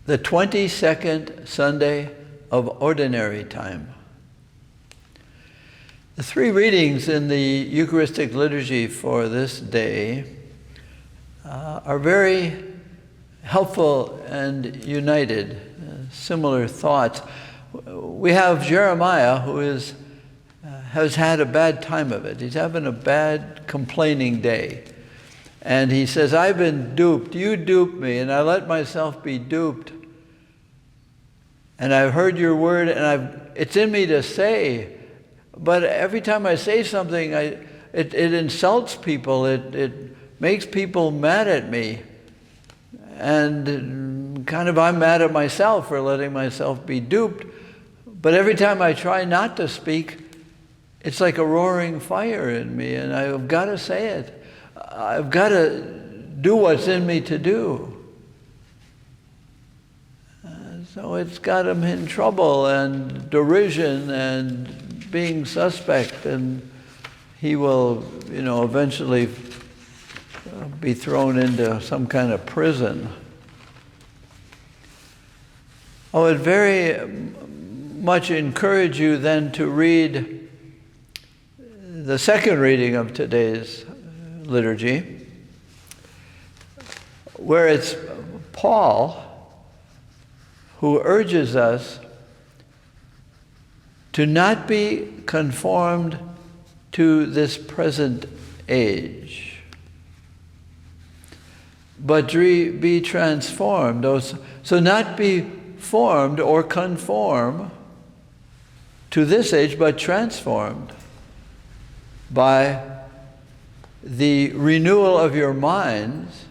the 22nd Sunday of Ordinary Time. The three readings in the Eucharistic liturgy for this day are very helpful and united, similar thoughts. We have Jeremiah, who has had a bad time of it. He's having a bad complaining day. And he says, I've been duped. You duped me, and I let myself be duped. And I've heard your word, and it's in me to say. But every time I say something, it insults people. It makes people mad at me. And kind of I'm mad at myself for letting myself be duped. But every time I try not to speak, it's like a roaring fire in me, and I've got to say it. I've got to do what's in me to do. So it's got him in trouble and derision and being suspect, and he will, eventually be thrown into some kind of prison. I would very much encourage you then to read the second reading of today's liturgy, where it's Paul who urges us to not be conformed to this present age, but be transformed. So not be formed or conform to this age, but transformed by the renewal of your minds,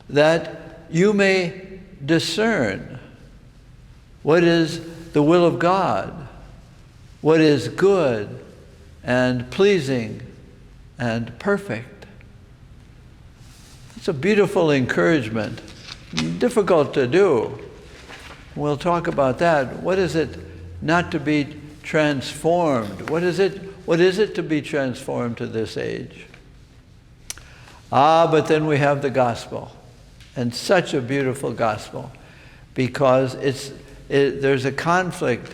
that you may discern what is the will of God, what is good and pleasing and perfect. It's a beautiful encouragement, difficult to do. We'll talk about that. What is it not to be transformed? What is it to be transformed to this age? But then we have the gospel, and such a beautiful gospel, because there's a conflict,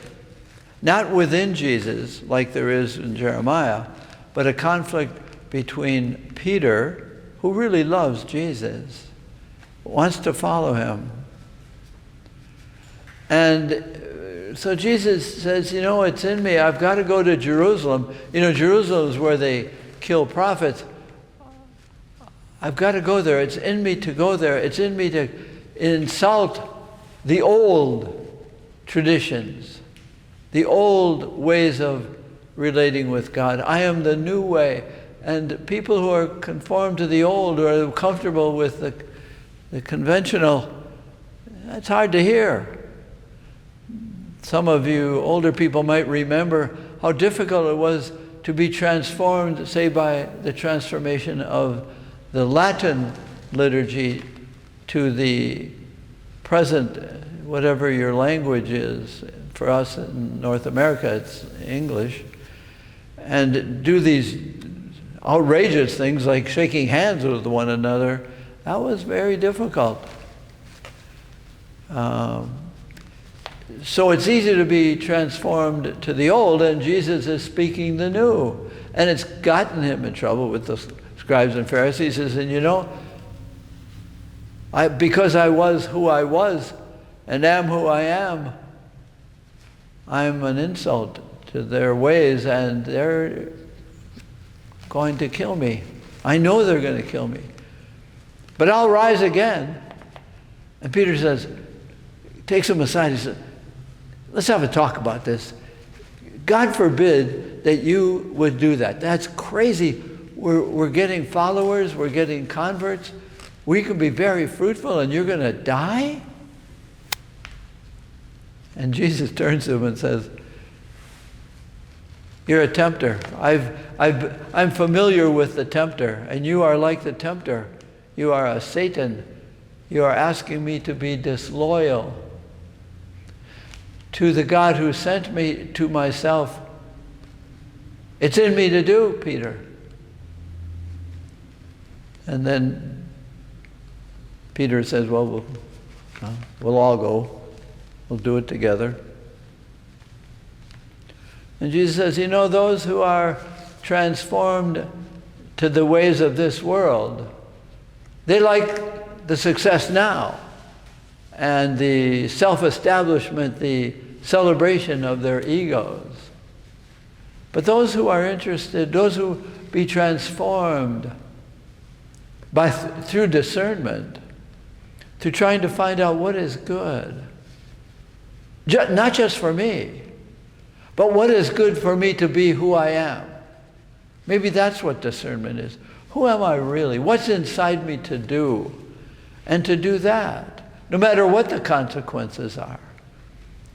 not within Jesus like there is in Jeremiah, but a conflict between Peter, who really loves Jesus, wants to follow him. And so Jesus says, it's in me. I've got to go to Jerusalem. Jerusalem is where they kill prophets. I've got to go there. It's in me to go there. It's in me to insult the old traditions, the old ways of relating with God. I am the new way. And people who are conformed to the old, or are comfortable with the conventional, that's hard to hear. Some of you older people might remember how difficult it was to be transformed, say, by the transformation of the Latin liturgy to the present, whatever your language is. For us in North America, it's English. And do these outrageous things like shaking hands with one another. That was very difficult. So it's easy to be transformed to the old, and Jesus is speaking the new. And it's gotten him in trouble with the scribes and Pharisees. He says, because I was who I was and am who I am, I'm an insult to their ways, and they're going to kill me. I know they're going to kill me. But I'll rise again. And Peter takes him aside, he says, let's have a talk about this. God forbid that you would do that. That's crazy. We're getting followers, we're getting converts. We can be very fruitful, and you're going to die? And Jesus turns to him and says, you're a tempter. I'm familiar with the tempter, and you are like the tempter. You are a Satan. You are asking me to be disloyal to the God who sent me to myself. It's in me to do, Peter. And then Peter says, well, We'll all go. We'll do it together. And Jesus says, those who are transformed to the ways of this world, they like the success now and the self-establishment, the celebration of their egos. But those who are interested, those who be transformed through discernment, through trying to find out what is good, not just for me, but what is good for me to be who I am. Maybe that's what discernment is. Who am I really? What's inside me to do? And to do that, no matter what the consequences are.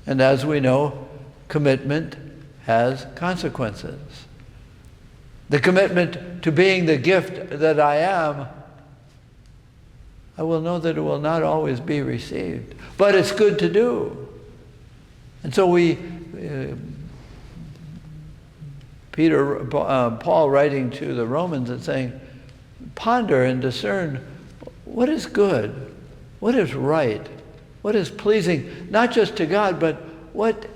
And as we know, commitment has consequences. The commitment to being the gift that I am, I will know that it will not always be received. But it's good to do. And so Paul writing to the Romans and saying, ponder and discern what is good, what is right, what is pleasing, not just to God, but what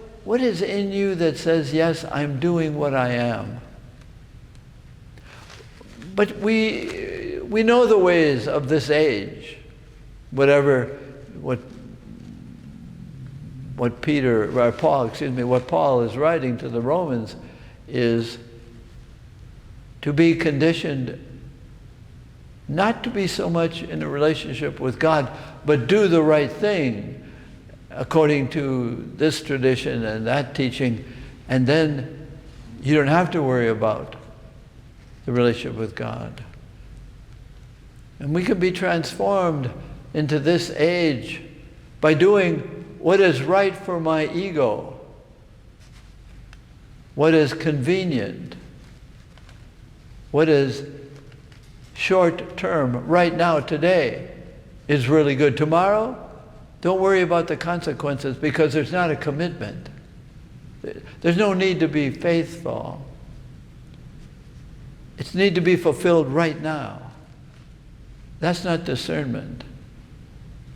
is in you that says, yes, I'm doing what I am. But we know the ways of this age, what Paul is writing to the Romans is to be conditioned not to be so much in a relationship with God, but do the right thing according to this tradition and that teaching, and then you don't have to worry about the relationship with God. And we can be transformed into this age by doing what is right for my ego, what is convenient, what is short term, right now, today, is really good. Tomorrow, don't worry about the consequences because there's not a commitment. There's no need to be faithful. It's need to be fulfilled right now. That's not discernment.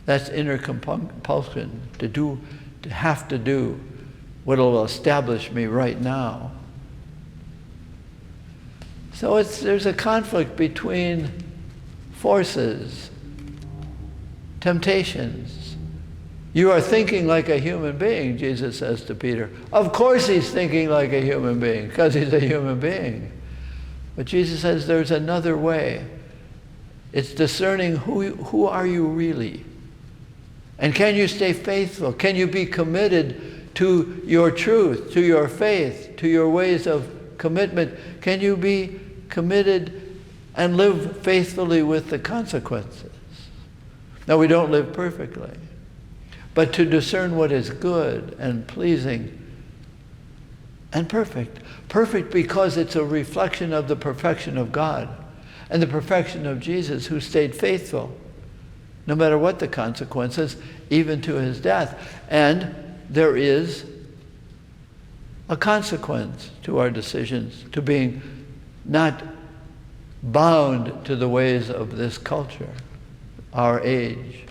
That's inner compulsion to have to do what will establish me right now. So there's a conflict between forces, temptations. You are thinking like a human being, Jesus says to Peter. Of course he's thinking like a human being, because he's a human being. But Jesus says there's another way. It's discerning who are you really? And can you stay faithful? Can you be committed to your truth, to your faith, to your ways of commitment? Can you be committed and live faithfully with the consequences? Now, we don't live perfectly, but to discern what is good and pleasing and perfect. Perfect because it's a reflection of the perfection of God and the perfection of Jesus, who stayed faithful no matter what the consequences, even to his death. And there is a consequence to our decisions, to being not bound to the ways of this culture, our age.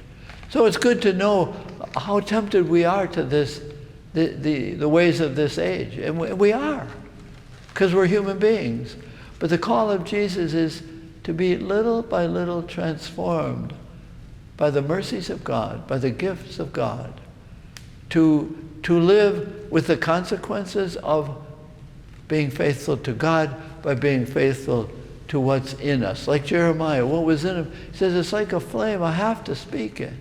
So it's good to know how tempted we are to the ways of this age. And we are, because we're human beings. But the call of Jesus is to be little by little transformed by the mercies of God, by the gifts of God, to live with the consequences of being faithful to God by being faithful to what's in us. Like Jeremiah, what was in him? He says, it's like a flame, I have to speak it.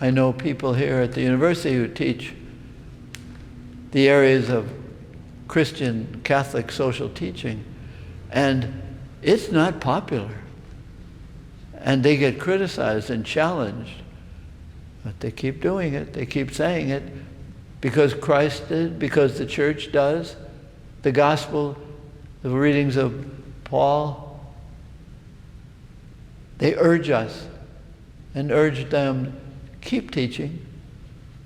I know people here at the university who teach the areas of Christian, Catholic social teaching, and it's not popular. And they get criticized and challenged. But they keep doing it. They keep saying it because Christ did, because the church does. The gospel, the readings of Paul, they urge us and urge them, keep teaching.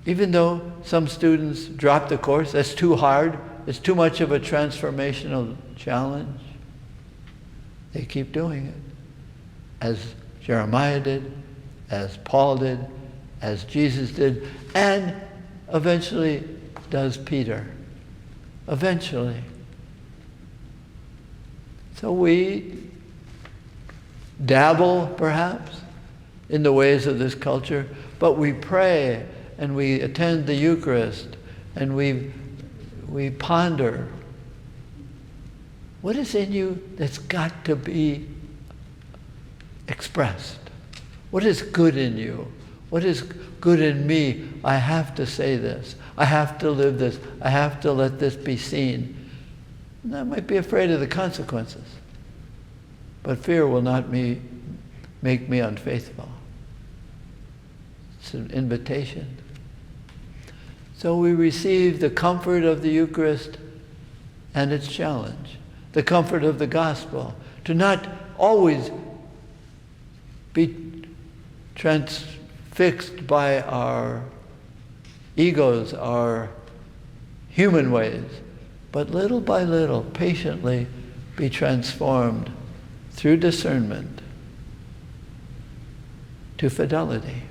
Even though some students drop the course, that's too hard, it's too much of a transformational challenge. They keep doing it, as Jeremiah did, as Paul did, as Jesus did, and eventually does Peter. Eventually. So we dabble, perhaps, in the ways of this culture, but we pray and we attend the Eucharist and we ponder. What is in you that's got to be expressed? What is good in you? What is good in me? I have to say this. I have to live this. I have to let this be seen. And I might be afraid of the consequences. But fear will not make me unfaithful. It's an invitation. So we receive the comfort of the Eucharist and its challenge. The comfort of the gospel. To not always be transfixed by our egos, our human ways, but little by little, patiently be transformed through discernment to fidelity.